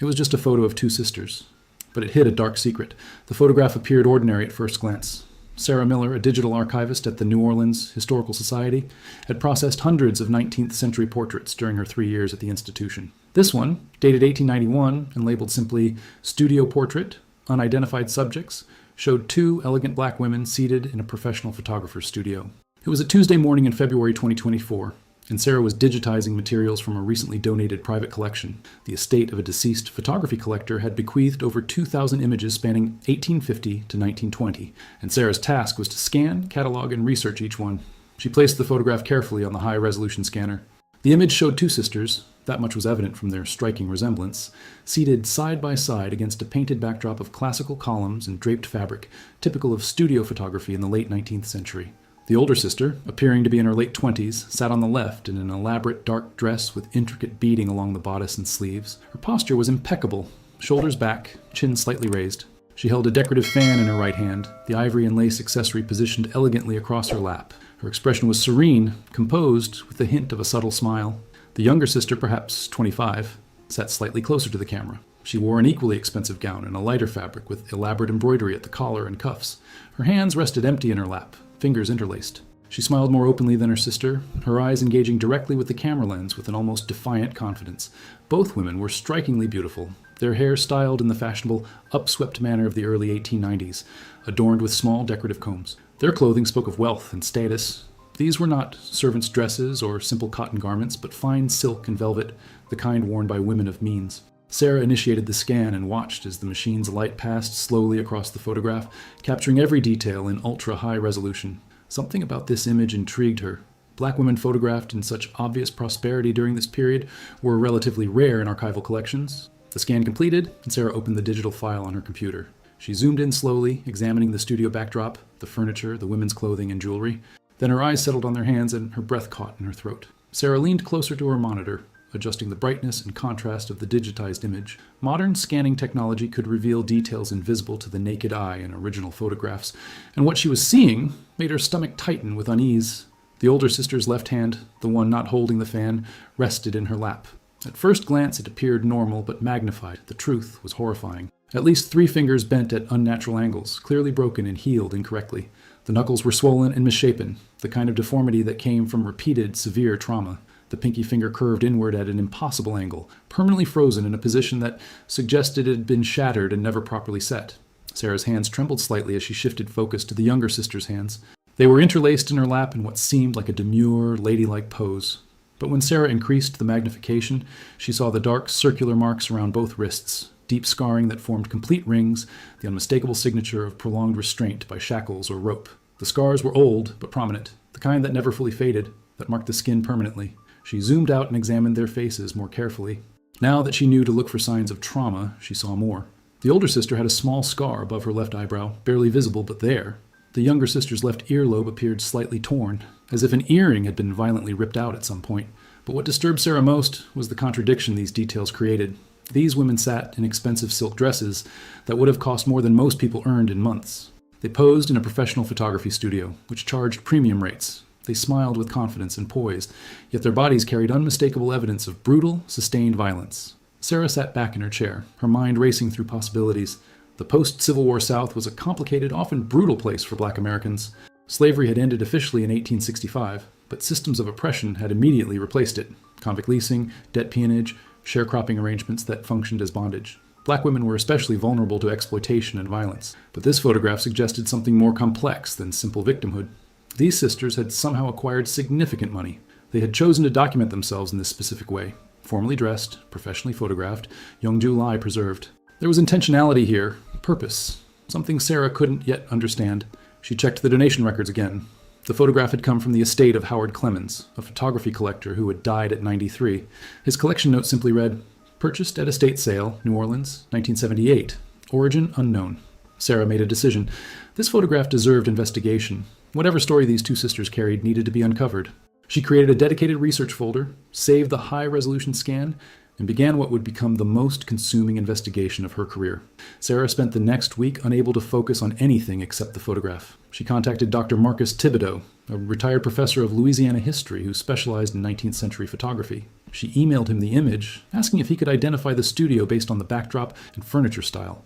It was just a photo of two sisters, but it hid a dark secret. The photograph appeared ordinary at first glance. Sarah Miller, a digital archivist at the New Orleans Historical Society, had processed hundreds of 19th century portraits during her 3 years at the institution. This one, dated 1891 and labeled simply Studio Portrait, Unidentified Subjects, showed two elegant black women seated in a professional photographer's studio. It was a Tuesday morning in February 2024, and Sarah was digitizing materials from a recently donated private collection. The estate of a deceased photography collector had bequeathed over 2,000 images spanning 1850 to 1920, and Sarah's task was to scan, catalog, and research each one. She placed the photograph carefully on the high-resolution scanner. The image showed two sisters, that much was evident from their striking resemblance, seated side by side against a painted backdrop of classical columns and draped fabric, typical of studio photography in the late 19th century. The older sister, appearing to be in her late 20s, sat on the left in an elaborate dark dress with intricate beading along the bodice and sleeves. Her posture was impeccable, shoulders back, chin slightly raised. She held a decorative fan in her right hand, the ivory and lace accessory positioned elegantly across her lap. Her expression was serene, composed, with the hint of a subtle smile. The younger sister, perhaps 25, sat slightly closer to the camera. She wore an equally expensive gown in a lighter fabric with elaborate embroidery at the collar and cuffs. Her hands rested empty in her lap, fingers interlaced. She smiled more openly than her sister, her eyes engaging directly with the camera lens with an almost defiant confidence. Both women were strikingly beautiful, their hair styled in the fashionable, upswept manner of the early 1890s, adorned with small decorative combs. Their clothing spoke of wealth and status. These were not servants' dresses or simple cotton garments, but fine silk and velvet, the kind worn by women of means. Sarah initiated the scan and watched as the machine's light passed slowly across the photograph, capturing every detail in ultra-high resolution. Something about this image intrigued her. Black women photographed in such obvious prosperity during this period were relatively rare in archival collections. The scan completed, and Sarah opened the digital file on her computer. She zoomed in slowly, examining the studio backdrop, the furniture, the women's clothing, and jewelry. Then her eyes settled on their hands and her breath caught in her throat. Sarah leaned closer to her monitor, adjusting the brightness and contrast of the digitized image. Modern scanning technology could reveal details invisible to the naked eye in original photographs, and what she was seeing made her stomach tighten with unease. The older sister's left hand, the one not holding the fan, rested in her lap. At first glance it appeared normal but magnified. The truth was horrifying. At least 3 fingers bent at unnatural angles, clearly broken and healed incorrectly. The knuckles were swollen and misshapen, the kind of deformity that came from repeated severe trauma. The pinky finger curved inward at an impossible angle, permanently frozen in a position that suggested it had been shattered and never properly set. Sarah's hands trembled slightly as she shifted focus to the younger sister's hands. They were interlaced in her lap in what seemed like a demure, ladylike pose. But when Sarah increased the magnification, she saw the dark, circular marks around both wrists, deep scarring that formed complete rings, the unmistakable signature of prolonged restraint by shackles or rope. The scars were old, but prominent, the kind that never fully faded, that marked the skin permanently. She zoomed out and examined their faces more carefully. Now that she knew to look for signs of trauma, she saw more. The older sister had a small scar above her left eyebrow, barely visible but there. The younger sister's left earlobe appeared slightly torn, as if an earring had been violently ripped out at some point. But what disturbed Sarah most was the contradiction these details created. These women sat in expensive silk dresses that would have cost more than most people earned in months. They posed in a professional photography studio, which charged premium rates. They smiled with confidence and poise, yet their bodies carried unmistakable evidence of brutal, sustained violence. Sarah sat back in her chair, her mind racing through possibilities. The post-Civil War South was a complicated, often brutal place for Black Americans. Slavery had ended officially in 1865, but systems of oppression had immediately replaced it. Convict leasing, debt peonage, sharecropping arrangements that functioned as bondage. Black women were especially vulnerable to exploitation and violence. But this photograph suggested something more complex than simple victimhood. These sisters had somehow acquired significant money. They had chosen to document themselves in this specific way. Formally dressed, professionally photographed, Young-Ju Lai preserved. There was intentionality here, purpose, something Sarah couldn't yet understand. She checked the donation records again. The photograph had come from the estate of Howard Clemens, a photography collector who had died at 93. His collection note simply read, "Purchased at estate sale, New Orleans, 1978. Origin unknown." Sarah made a decision. This photograph deserved investigation. Whatever story these two sisters carried needed to be uncovered. She created a dedicated research folder, saved the high-resolution scan, and began what would become the most consuming investigation of her career. Sarah spent the next week unable to focus on anything except the photograph. She contacted Dr. Marcus Thibodeau, a retired professor of Louisiana history who specialized in 19th century photography. She emailed him the image, asking if he could identify the studio based on the backdrop and furniture style.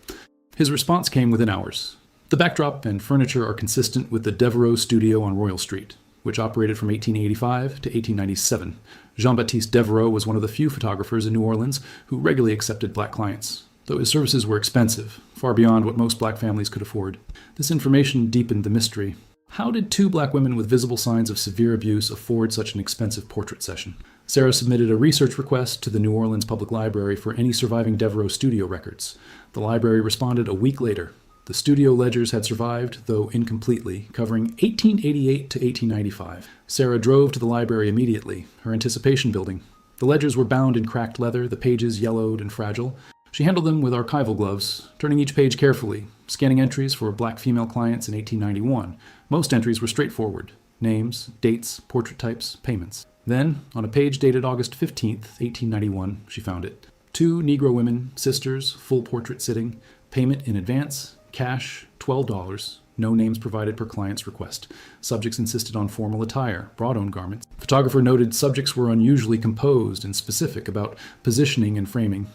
His response came within hours. The backdrop and furniture are consistent with the Devereaux studio on Royal Street, which operated from 1885 to 1897. Jean-Baptiste Devereaux was one of the few photographers in New Orleans who regularly accepted black clients, though his services were expensive, far beyond what most black families could afford. This information deepened the mystery. How did two black women with visible signs of severe abuse afford such an expensive portrait session? Sarah submitted a research request to the New Orleans Public Library for any surviving Devereaux studio records. The library responded a week later. The studio ledgers had survived, though incompletely, covering 1888 to 1895. Sarah drove to the library immediately, her anticipation building. The ledgers were bound in cracked leather, the pages yellowed and fragile. She handled them with archival gloves, turning each page carefully, scanning entries for black female clients in 1891. Most entries were straightforward: names, dates, portrait types, payments. Then, on a page dated August 15th, 1891, she found it. 2 Negro women, sisters, full portrait sitting, payment in advance, cash, $12, no names provided per client's request. Subjects insisted on formal attire, brought-own garments. Photographer noted subjects were unusually composed and specific about positioning and framing.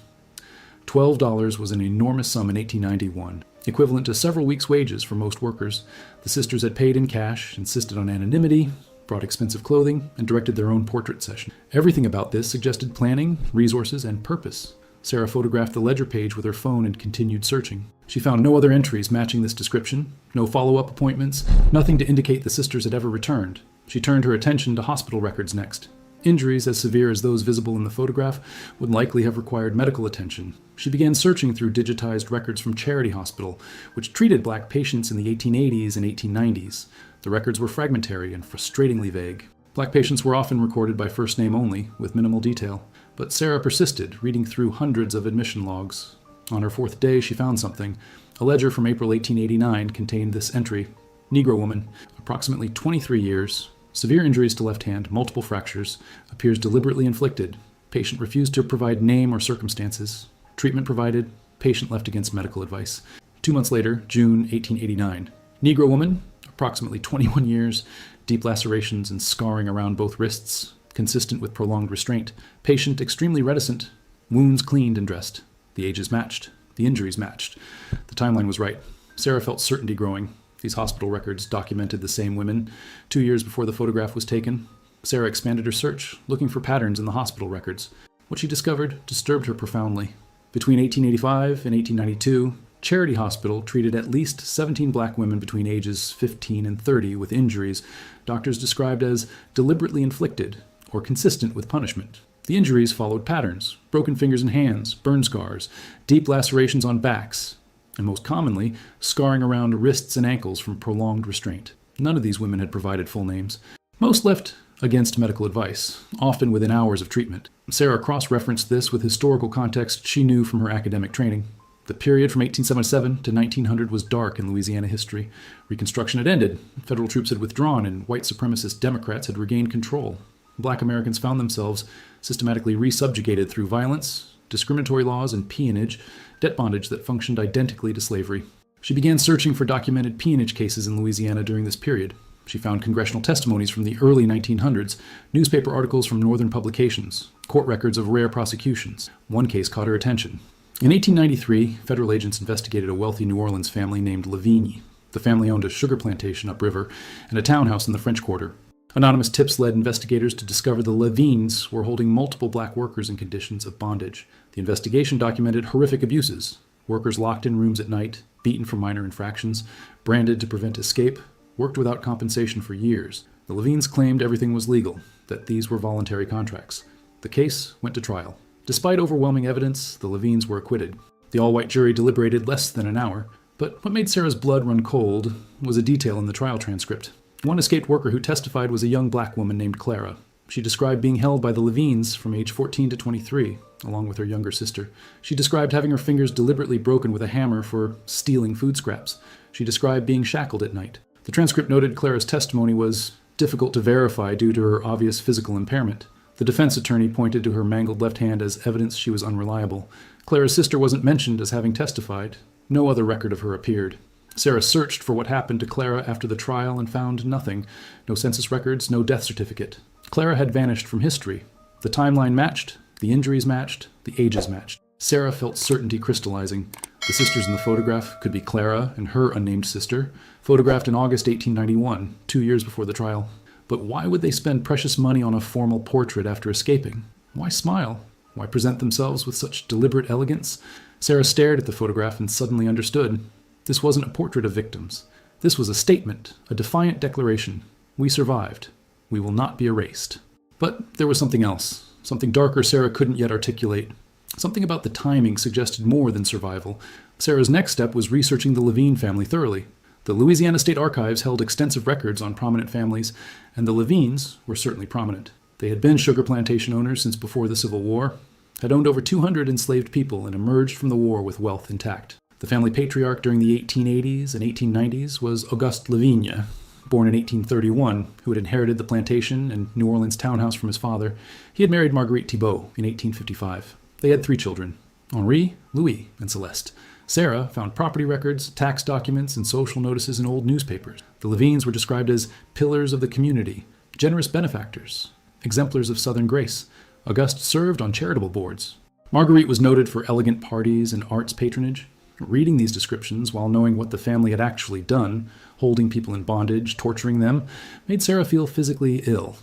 $12 was an enormous sum in 1891, equivalent to several weeks' wages for most workers. The sisters had paid in cash, insisted on anonymity, brought expensive clothing, and directed their own portrait session. Everything about this suggested planning, resources, and purpose. Sarah photographed the ledger page with her phone and continued searching. She found no other entries matching this description, no follow-up appointments, nothing to indicate the sisters had ever returned. She turned her attention to hospital records next. Injuries as severe as those visible in the photograph would likely have required medical attention. She began searching through digitized records from Charity Hospital, which treated black patients in the 1880s and 1890s. The records were fragmentary and frustratingly vague. Black patients were often recorded by first name only, with minimal detail. But Sarah persisted, reading through hundreds of admission logs. On her 4th day, she found something. A ledger from April 1889 contained this entry: Negro woman, approximately 23 years, severe injuries to left hand, multiple fractures, appears deliberately inflicted. Patient refused to provide name or circumstances. Treatment provided, patient left against medical advice. 2 months later, June 1889. Negro woman, approximately 21 years, deep lacerations and scarring around both wrists, consistent with prolonged restraint. Patient extremely reticent. Wounds cleaned and dressed. The ages matched. The injuries matched. The timeline was right. Sarah felt certainty growing. These hospital records documented the same women. 2 years before the photograph was taken, Sarah expanded her search, looking for patterns in the hospital records. What she discovered disturbed her profoundly. Between 1885 and 1892, Charity Hospital treated at least 17 black women between ages 15 and 30 with injuries doctors described as deliberately inflicted or consistent with punishment. The injuries followed patterns: broken fingers and hands, burn scars, deep lacerations on backs, and most commonly, scarring around wrists and ankles from prolonged restraint. None of these women had provided full names. Most left against medical advice, often within hours of treatment. Sarah cross-referenced this with historical context she knew from her academic training. The period from 1877 to 1900 was dark in Louisiana history. Reconstruction had ended, federal troops had withdrawn, and white supremacist Democrats had regained control. Black Americans found themselves systematically resubjugated through violence, discriminatory laws, and peonage, debt bondage that functioned identically to slavery. She began searching for documented peonage cases in Louisiana during this period. She found congressional testimonies from the early 1900s, newspaper articles from northern publications, court records of rare prosecutions. One case caught her attention. In 1893, federal agents investigated a wealthy New Orleans family named Lavigne. The family owned a sugar plantation upriver and a townhouse in the French Quarter. Anonymous tips led investigators to discover the Lavignes were holding multiple black workers in conditions of bondage. The investigation documented horrific abuses: workers locked in rooms at night, beaten for minor infractions, branded to prevent escape, worked without compensation for years. The Lavignes claimed everything was legal, that these were voluntary contracts. The case went to trial. Despite overwhelming evidence, the Lavignes were acquitted. The all-white jury deliberated less than an hour, but what made Sarah's blood run cold was a detail in the trial transcript. One escaped worker who testified was a young black woman named Clara. She described being held by the Lavignes from age 14 to 23, along with her younger sister. She described having her fingers deliberately broken with a hammer for stealing food scraps. She described being shackled at night. The transcript noted Clara's testimony was difficult to verify due to her obvious physical impairment. The defense attorney pointed to her mangled left hand as evidence she was unreliable. Clara's sister wasn't mentioned as having testified. No other record of her appeared. Sarah searched for what happened to Clara after the trial and found nothing. No census records, no death certificate. Clara had vanished from history. The timeline matched, the injuries matched, the ages matched. Sarah felt certainty crystallizing. The sisters in the photograph could be Clara and her unnamed sister, photographed in August 1891, 2 years before the trial. But why would they spend precious money on a formal portrait after escaping? Why smile? Why present themselves with such deliberate elegance? Sarah stared at the photograph and suddenly understood. This wasn't a portrait of victims. This was a statement, a defiant declaration. We survived. We will not be erased. But there was something else, something darker Sarah couldn't yet articulate. Something about the timing suggested more than survival. Sarah's next step was researching the Levine family thoroughly. The Louisiana State Archives held extensive records on prominent families, and the Levines were certainly prominent. They had been sugar plantation owners since before the Civil War, had owned over 200 enslaved people, and emerged from the war with wealth intact. The family patriarch during the 1880s and 1890s was Auguste Lavigne, born in 1831, who had inherited the plantation and New Orleans townhouse from his father. He had married Marguerite Thibault in 1855. They had 3 children, Henri, Louis, and Celeste. Sarah found property records, tax documents, and social notices in old newspapers. The Levines were described as pillars of the community, generous benefactors, exemplars of Southern grace. Auguste served on charitable boards. Marguerite was noted for elegant parties and arts patronage. Reading these descriptions while knowing what the family had actually done, holding people in bondage, torturing them, made Sarah feel physically ill.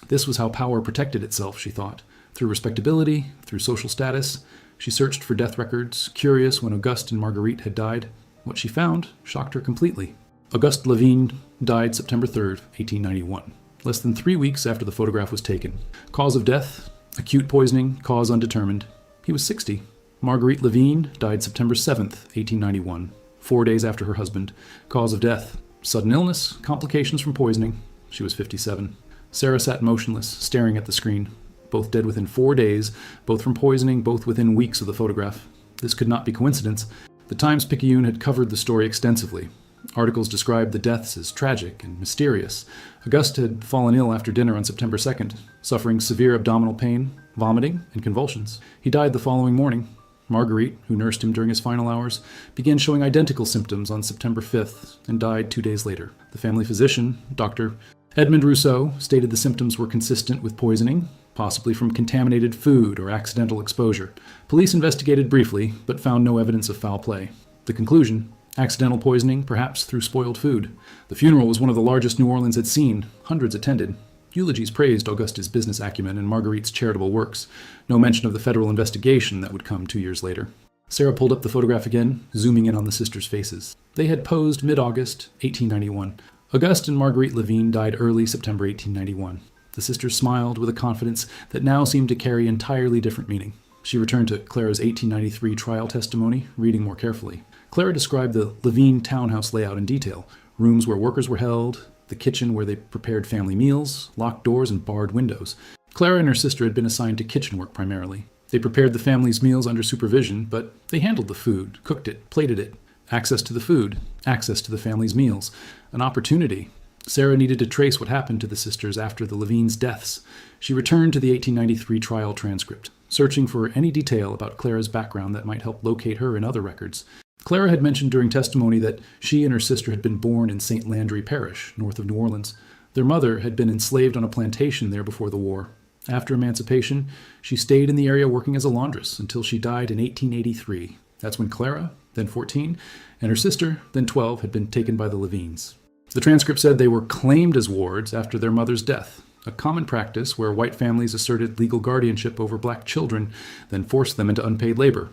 This was how power protected itself, she thought, through respectability, through social status. She searched for death records, curious when Auguste and Marguerite had died. What she found shocked her completely. Auguste Lavigne died September 3rd, 1891, less than 3 weeks after the photograph was taken. Cause of death, acute poisoning, cause undetermined. He was 60. Marguerite Lavigne died September 7th, 1891, 4 days after her husband. Cause of death, sudden illness, complications from poisoning. She was 57. Sarah sat motionless, staring at the screen. Both dead within 4 days, both from poisoning, both within weeks of the photograph. This could not be coincidence. The Times-Picayune had covered the story extensively. Articles described the deaths as tragic and mysterious. Auguste had fallen ill after dinner on September 2nd, suffering severe abdominal pain, vomiting, and convulsions. He died the following morning. Marguerite, who nursed him during his final hours, began showing identical symptoms on September 5th and died 2 days later. The family physician, Dr. Edmond Rousseau, stated the symptoms were consistent with poisoning, possibly from contaminated food or accidental exposure. Police investigated briefly, but found no evidence of foul play. The conclusion: accidental poisoning, perhaps through spoiled food. The funeral was one of the largest New Orleans had seen. Hundreds attended. Eulogies praised Auguste's business acumen and Marguerite's charitable works. No mention of the federal investigation that would come 2 years later. Sarah pulled up the photograph again, zooming in on the sisters' faces. They had posed mid-August, 1891. Auguste and Marguerite Lavigne died early September 1891. The sisters smiled with a confidence that now seemed to carry entirely different meaning. She returned to Clara's 1893 trial testimony, reading more carefully. Clara described the Levine townhouse layout in detail: rooms where workers were held, the kitchen where they prepared family meals, locked doors, and barred windows. Clara and her sister had been assigned to kitchen work primarily. They prepared the family's meals under supervision, but they handled the food, cooked it, plated it. Access to the food, access to the family's meals. An opportunity. Sarah needed to trace what happened to the sisters after the Levines' deaths. She returned to the 1893 trial transcript, searching for any detail about Clara's background that might help locate her in other records. Clara had mentioned during testimony that she and her sister had been born in St. Landry Parish, north of New Orleans. Their mother had been enslaved on a plantation there before the war. After emancipation, she stayed in the area working as a laundress until she died in 1883. That's when Clara, then 14, and her sister, then 12, had been taken by the Levines. The transcript said they were claimed as wards after their mother's death, a common practice where white families asserted legal guardianship over black children, then forced them into unpaid labor.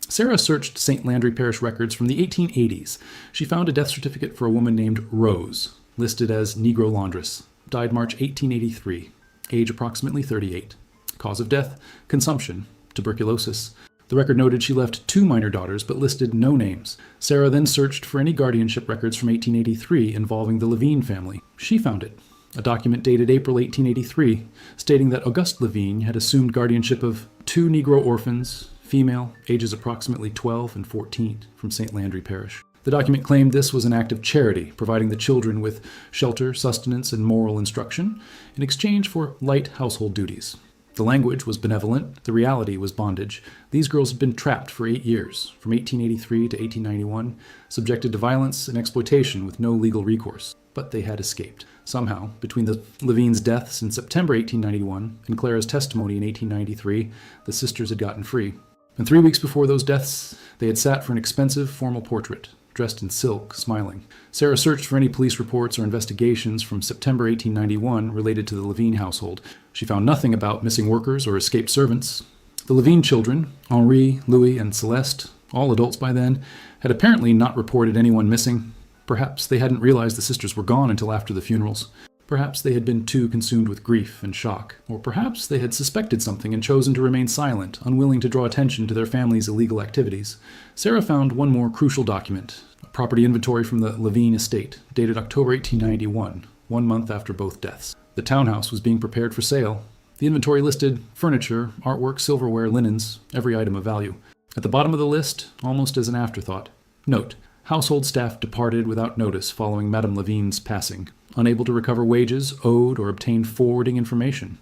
Sarah searched St. Landry Parish records from the 1880s. She found a death certificate for a woman named Rose, listed as Negro laundress. Died March 1883, age approximately 38. Cause of death: consumption, tuberculosis. The record noted she left 2 minor daughters, but listed no names. Sarah then searched for any guardianship records from 1883 involving the Levine family. She found it. A document dated April 1883, stating that Auguste Lavigne had assumed guardianship of 2 Negro orphans, female, ages approximately 12 and 14, from St. Landry Parish. The document claimed this was an act of charity, providing the children with shelter, sustenance, and moral instruction in exchange for light household duties. The language was benevolent, the reality was bondage. These girls had been trapped for 8 years, from 1883 to 1891, subjected to violence and exploitation with no legal recourse. But they had escaped. Somehow, between the Levines' deaths in September 1891 and Clara's testimony in 1893, the sisters had gotten free. And 3 weeks before those deaths, they had sat for an expensive formal portrait, dressed in silk, smiling. Sarah searched for any police reports or investigations from September 1891 related to the Levine household. She found nothing about missing workers or escaped servants. The Levine children, Henri, Louis, and Celeste, all adults by then, had apparently not reported anyone missing. Perhaps they hadn't realized the sisters were gone until after the funerals. Perhaps they had been too consumed with grief and shock. Or perhaps they had suspected something and chosen to remain silent, unwilling to draw attention to their family's illegal activities. Sarah found one more crucial document, a property inventory from the Levine estate, dated October 1891, 1 month after both deaths. The townhouse was being prepared for sale. The inventory listed furniture, artwork, silverware, linens, every item of value. At the bottom of the list, almost as an afterthought, note, household staff departed without notice following Madame Levine's passing, unable to recover wages owed or obtain forwarding information.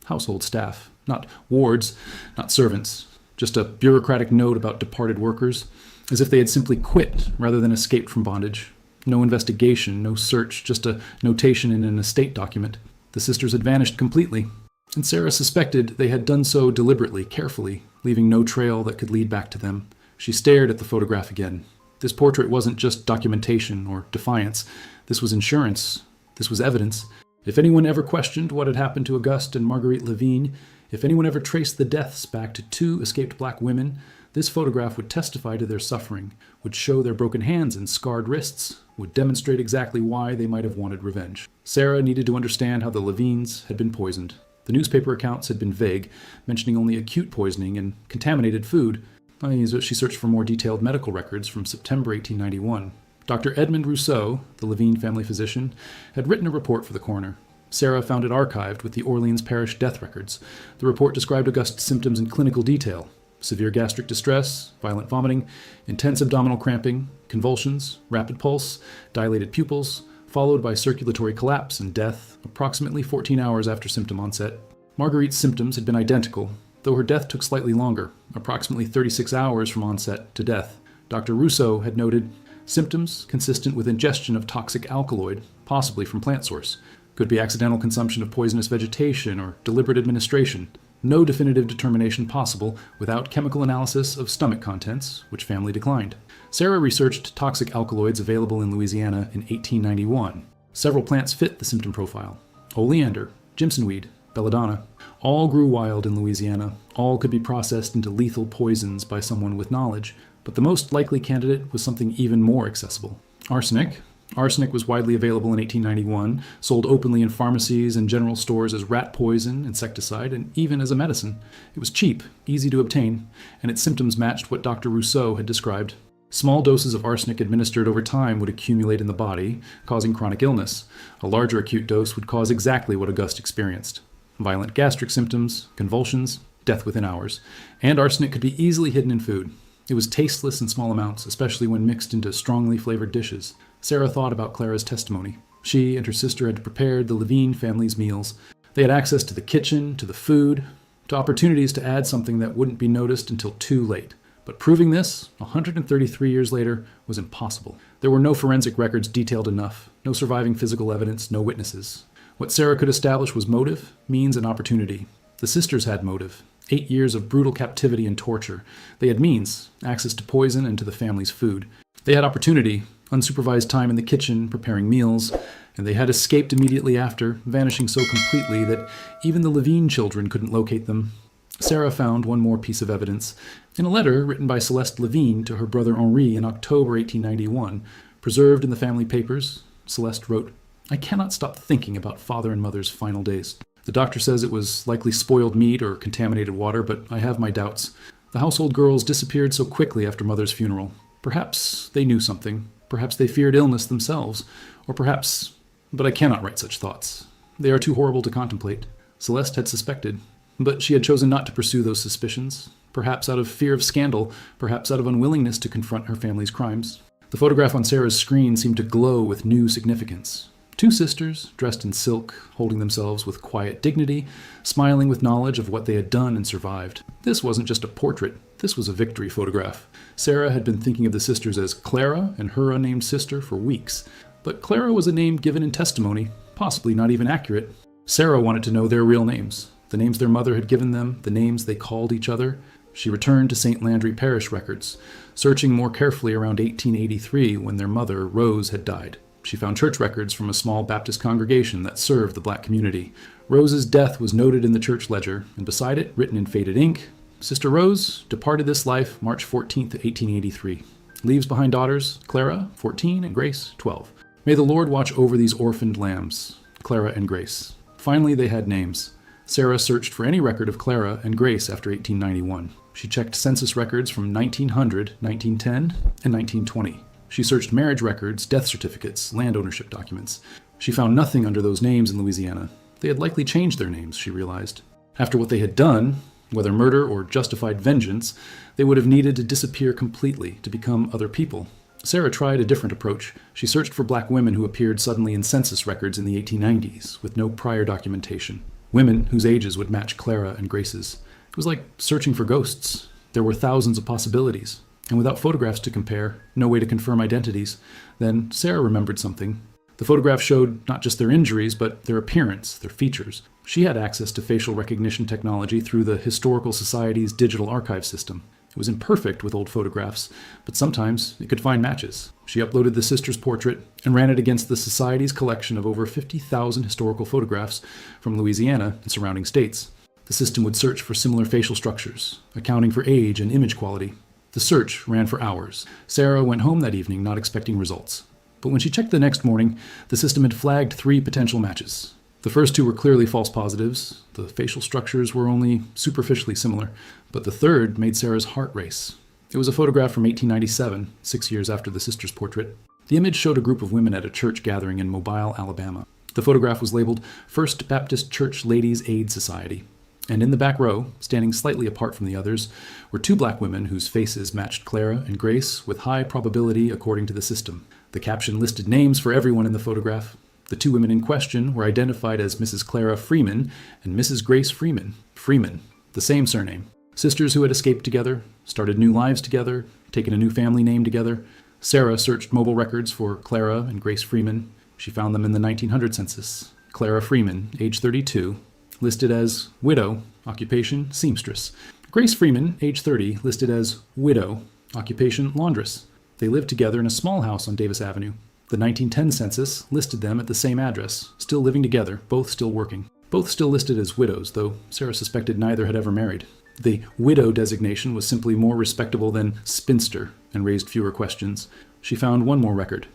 Household staff, not wards, not servants, just a bureaucratic note about departed workers, as if they had simply quit rather than escaped from bondage. No investigation, no search, just a notation in an estate document. The sisters had vanished completely, and Sarah suspected they had done so deliberately, carefully, leaving no trail that could lead back to them. She stared at the photograph again. This portrait wasn't just documentation or defiance. This was insurance. This was evidence. If anyone ever questioned what had happened to Auguste and Marguerite Levine, if anyone ever traced the deaths back to 2 escaped black women, this photograph would testify to their suffering, would show their broken hands and scarred wrists, would demonstrate exactly why they might have wanted revenge. Sarah needed to understand how the Levines had been poisoned. The newspaper accounts had been vague, mentioning only acute poisoning and contaminated food. She searched for more detailed medical records from September 1891. Dr. Edmond Rousseau, the Levine family physician, had written a report for the coroner. Sarah found it archived with the Orleans Parish death records. The report described Auguste's symptoms in clinical detail: severe gastric distress, violent vomiting, intense abdominal cramping, convulsions, rapid pulse, dilated pupils, followed by circulatory collapse and death approximately 14 hours after symptom onset. Marguerite's symptoms had been identical, though her death took slightly longer, approximately 36 hours from onset to death. Dr. Rousseau had noted symptoms consistent with ingestion of toxic alkaloid, possibly from plant source. Could be accidental consumption of poisonous vegetation or deliberate administration. No definitive determination possible without chemical analysis of stomach contents, which family declined. Sarah researched toxic alkaloids available in Louisiana in 1891. Several plants fit the symptom profile: oleander, jimsonweed, belladonna. All grew wild in Louisiana. All could be processed into lethal poisons by someone with knowledge. But the most likely candidate was something even more accessible: arsenic. Arsenic was widely available in 1891, sold openly in pharmacies and general stores as rat poison, insecticide, and even as a medicine. It was cheap, easy to obtain, and its symptoms matched what Dr. Rousseau had described. Small doses of arsenic administered over time would accumulate in the body, causing chronic illness. A larger acute dose would cause exactly what Auguste experienced: violent gastric symptoms, convulsions, death within hours. And arsenic could be easily hidden in food. It was tasteless in small amounts, especially when mixed into strongly flavored dishes. Sarah thought about Clara's testimony. She and her sister had prepared the Levine family's meals. They had access to the kitchen, to the food, to opportunities to add something that wouldn't be noticed until too late. But proving this, 133 years later, was impossible. There were no forensic records detailed enough, no surviving physical evidence, no witnesses. What Sarah could establish was motive, means, and opportunity. The sisters had motive. 8 years of brutal captivity and torture. They had means, access to poison and to the family's food. They had opportunity, unsupervised time in the kitchen preparing meals, and they had escaped immediately after, vanishing so completely that even the Levine children couldn't locate them. Sarah found one more piece of evidence. In a letter written by Celeste Levine to her brother Henri in October 1891, preserved in the family papers, Celeste wrote, "I cannot stop thinking about father and mother's final days. The doctor says it was likely spoiled meat or contaminated water, but I have my doubts. The household girls disappeared so quickly after mother's funeral. Perhaps they knew something. Perhaps they feared illness themselves. Or perhaps... But I cannot write such thoughts. They are too horrible to contemplate." Celeste had suspected, but she had chosen not to pursue those suspicions. Perhaps out of fear of scandal, perhaps out of unwillingness to confront her family's crimes. The photograph on Sarah's screen seemed to glow with new significance. Two sisters, dressed in silk, holding themselves with quiet dignity, smiling with knowledge of what they had done and survived. This wasn't just a portrait. This was a victory photograph. Sarah had been thinking of the sisters as Clara and her unnamed sister for weeks. But Clara was a name given in testimony, possibly not even accurate. Sarah wanted to know their real names, the names their mother had given them, the names they called each other. She returned to St. Landry Parish records, searching more carefully around 1883 when their mother, Rose, had died. She found church records from a small Baptist congregation that served the black community. Rose's death was noted in the church ledger, and beside it, written in faded ink, Sister Rose departed this life March 14th, 1883. Leaves behind daughters, Clara, 14, and Grace, 12. May the Lord watch over these orphaned lambs, Clara and Grace. Finally, they had names. Sarah searched for any record of Clara and Grace after 1891. She checked census records from 1900, 1910, and 1920. She searched marriage records, death certificates, land ownership documents. She found nothing under those names in Louisiana. They had likely changed their names, she realized. After what they had done, whether murder or justified vengeance, they would have needed to disappear completely to become other people. Sarah tried a different approach. She searched for black women who appeared suddenly in census records in the 1890s with no prior documentation. Women whose ages would match Clara and Grace's. It was like searching for ghosts. There were thousands of possibilities. And without photographs to compare, no way to confirm identities, then Sarah remembered something. The photograph showed not just their injuries, but their appearance, their features. She had access to facial recognition technology through the Historical Society's digital archive system. It was imperfect with old photographs, but sometimes it could find matches. She uploaded the sister's portrait and ran it against the Society's collection of over 50,000 historical photographs from Louisiana and surrounding states. The system would search for similar facial structures, accounting for age and image quality. The search ran for hours. Sarah went home that evening not expecting results. But when she checked the next morning, the system had flagged 3 potential matches. The first 2 were clearly false positives. The facial structures were only superficially similar. But the third made Sarah's heart race. It was a photograph from 1897, 6 years after the sister's portrait. The image showed a group of women at a church gathering in Mobile, Alabama. The photograph was labeled First Baptist Church Ladies' Aid Society. And in the back row, standing slightly apart from the others, were 2 black women whose faces matched Clara and Grace with high probability according to the system. The caption listed names for everyone in the photograph. The 2 women in question were identified as Mrs. Clara Freeman and Mrs. Grace Freeman. Freeman, the same surname. Sisters who had escaped together, started new lives together, taken a new family name together. Sarah searched mobile records for Clara and Grace Freeman. She found them in the 1900 census. Clara Freeman, age 32, listed as widow, occupation seamstress. Grace Freeman, age 30, listed as widow, occupation laundress. They lived together in a small house on Davis Avenue. The 1910 census listed them at the same address, still living together, both still working. Both still listed as widows, though Sarah suspected neither had ever married. The widow designation was simply more respectable than spinster and raised fewer questions. She found one more record.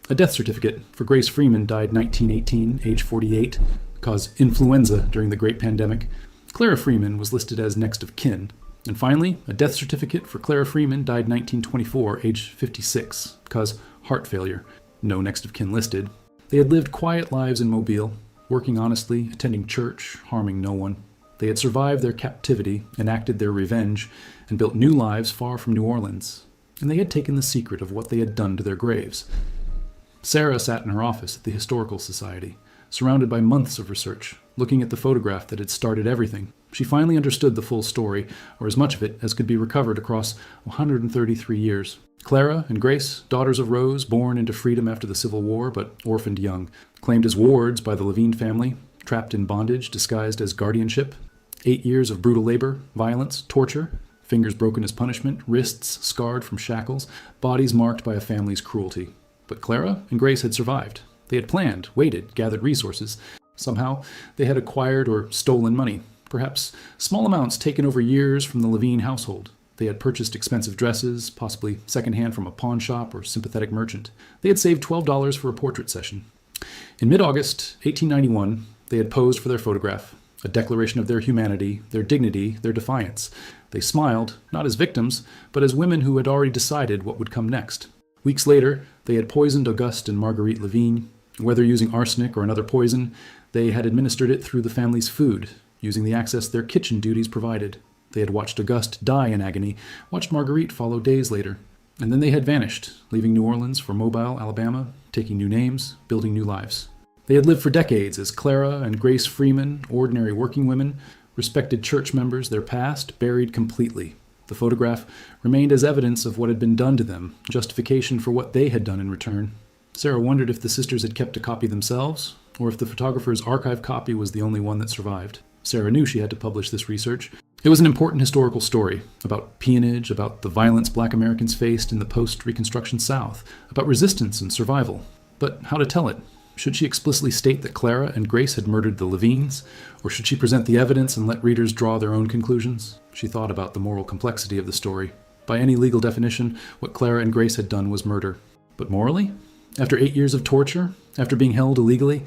A death certificate for Grace Freeman, died 1918, age 48. Caused influenza during the Great Pandemic. Clara Freeman was listed as next of kin. And finally, a death certificate for Clara Freeman, died 1924, age 56, caused heart failure. No next of kin listed. They had lived quiet lives in Mobile, working honestly, attending church, harming no one. They had survived their captivity, enacted their revenge, and built new lives far from New Orleans. And they had taken the secret of what they had done to their graves. Sarah sat in her office at the Historical Society, surrounded by months of research, looking at the photograph that had started everything. She finally understood the full story, or as much of it as could be recovered across 133 years. Clara and Grace, daughters of Rose, born into freedom after the Civil War, but orphaned young, claimed as wards by the Levine family, trapped in bondage disguised as guardianship, 8 years of brutal labor, violence, torture, fingers broken as punishment, wrists scarred from shackles, bodies marked by a family's cruelty. But Clara and Grace had survived. They had planned, waited, gathered resources. Somehow, they had acquired or stolen money, perhaps small amounts taken over years from the Levine household. They had purchased expensive dresses, possibly secondhand from a pawn shop or sympathetic merchant. They had saved $12 for a portrait session. In mid-August 1891, they had posed for their photograph, a declaration of their humanity, their dignity, their defiance. They smiled, not as victims, but as women who had already decided what would come next. Weeks later, they had poisoned Auguste and Marguerite Levine. Whether using arsenic or another poison, they had administered it through the family's food, using the access their kitchen duties provided. They had watched Auguste die in agony, watched Marguerite follow days later. And then they had vanished, leaving New Orleans for Mobile, Alabama, taking new names, building new lives. They had lived for decades as Clara and Grace Freeman, ordinary working women, respected church members, their past buried completely. The photograph remained as evidence of what had been done to them, justification for what they had done in return. Sarah wondered if the sisters had kept a copy themselves, or if the photographer's archive copy was the only one that survived. Sarah knew she had to publish this research. It was an important historical story about peonage, about the violence Black Americans faced in the post-Reconstruction South, about resistance and survival. But how to tell it? Should she explicitly state that Clara and Grace had murdered the Levines, or should she present the evidence and let readers draw their own conclusions? She thought about the moral complexity of the story. By any legal definition, what Clara and Grace had done was murder. But morally? After 8 years of torture, after being held illegally,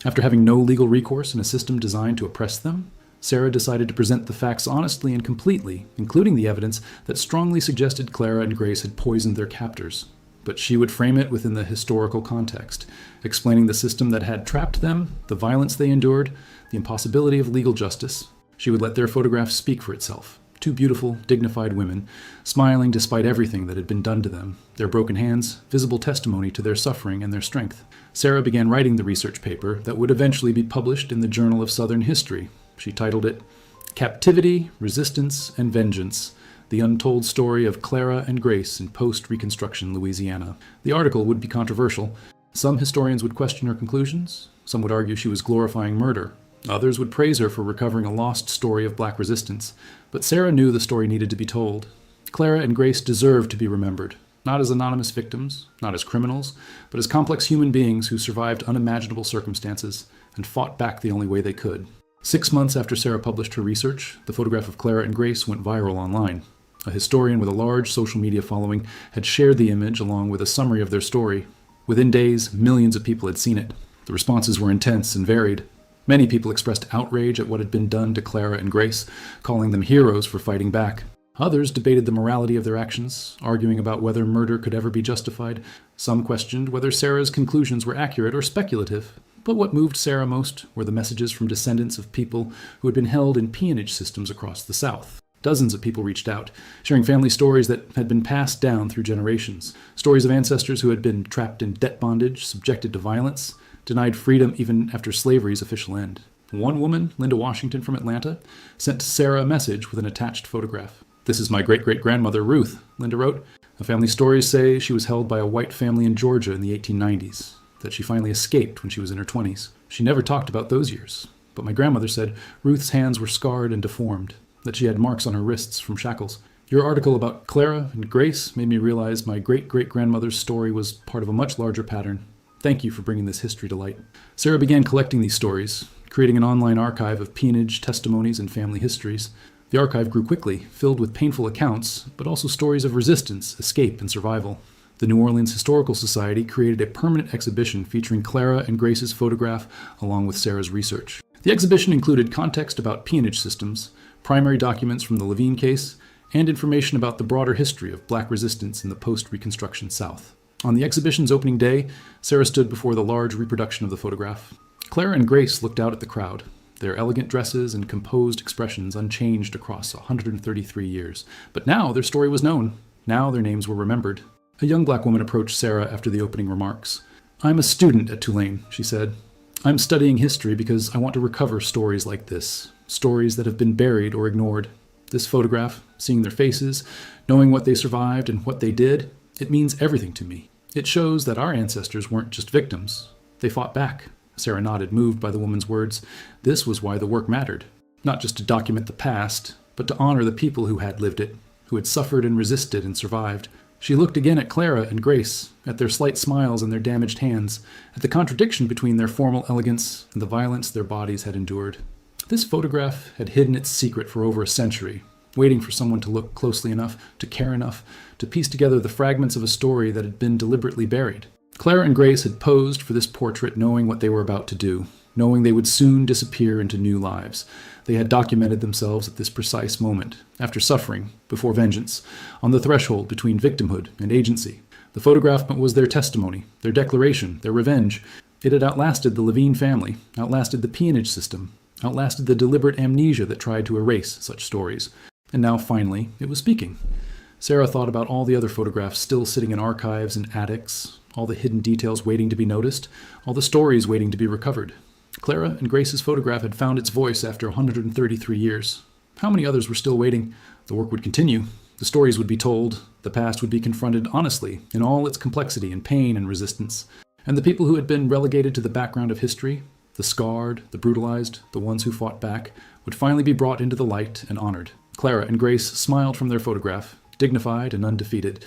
after having no legal recourse in a system designed to oppress them, Sarah decided to present the facts honestly and completely, including the evidence that strongly suggested Clara and Grace had poisoned their captors. But she would frame it within the historical context, explaining the system that had trapped them, the violence they endured, the impossibility of legal justice. She would let their photograph speak for itself. Two beautiful, dignified women, smiling despite everything that had been done to them, their broken hands, visible testimony to their suffering and their strength. Sarah began writing the research paper that would eventually be published in the Journal of Southern History. She titled it, Captivity, Resistance, and Vengeance, The Untold Story of Clara and Grace in Post-Reconstruction Louisiana. The article would be controversial. Some historians would question her conclusions. Some would argue she was glorifying murder. Others would praise her for recovering a lost story of Black resistance. But Sarah knew the story needed to be told. Clara and Grace deserved to be remembered, not as anonymous victims, not as criminals, but as complex human beings who survived unimaginable circumstances and fought back the only way they could. 6 months after Sarah published her research, the photograph of Clara and Grace went viral online. A historian with a large social media following had shared the image along with a summary of their story. Within days, millions of people had seen it. The responses were intense and varied. Many people expressed outrage at what had been done to Clara and Grace, calling them heroes for fighting back. Others debated the morality of their actions, arguing about whether murder could ever be justified. Some questioned whether Sarah's conclusions were accurate or speculative. But what moved Sarah most were the messages from descendants of people who had been held in peonage systems across the South. Dozens of people reached out, sharing family stories that had been passed down through generations. Stories of ancestors who had been trapped in debt bondage, subjected to violence, denied freedom even after slavery's official end. One woman, Linda Washington from Atlanta, sent Sarah a message with an attached photograph. "This is my great-great-grandmother, Ruth," Linda wrote. "The family stories say she was held by a white family in Georgia in the 1890s, that she finally escaped when she was in her 20s. She never talked about those years. But my grandmother said Ruth's hands were scarred and deformed, that she had marks on her wrists from shackles. Your article about Clara and Grace made me realize my great-great-grandmother's story was part of a much larger pattern. Thank you for bringing this history to light." Sarah began collecting these stories, creating an online archive of peonage, testimonies, and family histories. The archive grew quickly, filled with painful accounts, but also stories of resistance, escape, and survival. The New Orleans Historical Society created a permanent exhibition featuring Clara and Grace's photograph along with Sarah's research. The exhibition included context about peonage systems, primary documents from the Levine case, and information about the broader history of Black resistance in the post-Reconstruction South. On the exhibition's opening day, Sarah stood before the large reproduction of the photograph. Clara and Grace looked out at the crowd, their elegant dresses and composed expressions unchanged across 133 years. But now their story was known. Now their names were remembered. A young Black woman approached Sarah after the opening remarks. "I'm a student at Tulane," she said. "I'm studying history because I want to recover stories like this, stories that have been buried or ignored. This photograph, seeing their faces, knowing what they survived and what they did, it means everything to me. It shows that our ancestors weren't just victims. They fought back." Sarah nodded, moved by the woman's words. This was why the work mattered. Not just to document the past, but to honor the people who had lived it, who had suffered and resisted and survived. She looked again at Clara and Grace, at their slight smiles and their damaged hands, at the contradiction between their formal elegance and the violence their bodies had endured. This photograph had hidden its secret for over a century, waiting for someone to look closely enough, to care enough, to piece together the fragments of a story that had been deliberately buried. Clara and Grace had posed for this portrait knowing what they were about to do, knowing they would soon disappear into new lives. They had documented themselves at this precise moment, after suffering, before vengeance, on the threshold between victimhood and agency. The photograph was their testimony, their declaration, their revenge. It had outlasted the Levine family, outlasted the peonage system, outlasted the deliberate amnesia that tried to erase such stories. And now, finally, it was speaking. Sarah thought about all the other photographs still sitting in archives and attics, all the hidden details waiting to be noticed, all the stories waiting to be recovered. Clara and Grace's photograph had found its voice after 133 years. How many others were still waiting? The work would continue. The stories would be told. The past would be confronted honestly, in all its complexity and pain and resistance. And the people who had been relegated to the background of history, the scarred, the brutalized, the ones who fought back, would finally be brought into the light and honored. Clara and Grace smiled from their photograph, dignified and undefeated.